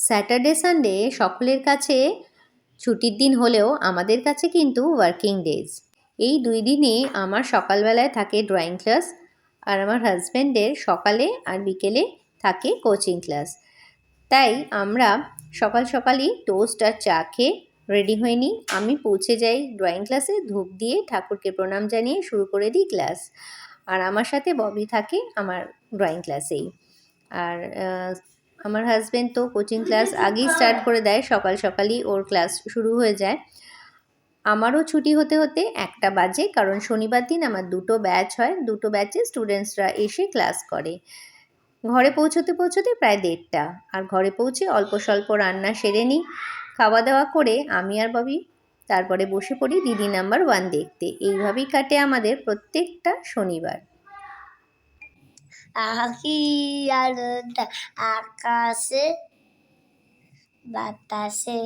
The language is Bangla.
স্যাটারডে সানডে সকলের কাছে ছুটির দিন হলেও আমাদের কাছে কিন্তু ওয়ার্কিং ডেজ। এই 2 দিনে আমার সকালবেলায় থাকে ড্রয়িং ক্লাস, আর আমার হাজব্যান্ডের সকালে আর বিকেলে থাকে কোচিং ক্লাস। তাই আমরা সকাল সকালই টোস্ট আর চা খেয়ে রেডি হয়ে নিই। আমি পৌঁছে যাই ড্রয়িং ক্লাসে, ধূপ দিয়ে ঠাকুরকে প্রণাম জানিয়ে শুরু করে দিই ক্লাস। আর আমার সাথে ববি থাকে আমার ড্রয়িং ক্লাসেই। আর আমার হাজব্যান্ড তো কোচিং ক্লাস আগেই স্টার্ট করে দেয়, সকাল সকালই ওর ক্লাস শুরু হয়ে যায়। আমারও ছুটি হতে হতে 1টা বাজে, কারণ শনিবার দিন আমার 2টো ব্যাচ হয়, 2টো ব্যাচে স্টুডেন্টসরা এসে ক্লাস করে। ঘরে পৌঁছতে পৌঁছতে প্রায় 1:30, আর ঘরে পৌঁছে অল্প স্বল্প রান্না সেরে নিই। খাওয়া দাওয়া করে আমি আর ববি তারপরে বসে পড়ি দিদি নাম্বার 1 দেখতে। এইভাবেই কাটে আমাদের প্রত্যেকটা শনিবার। আকি আনন্দ আকাশে বাতাসে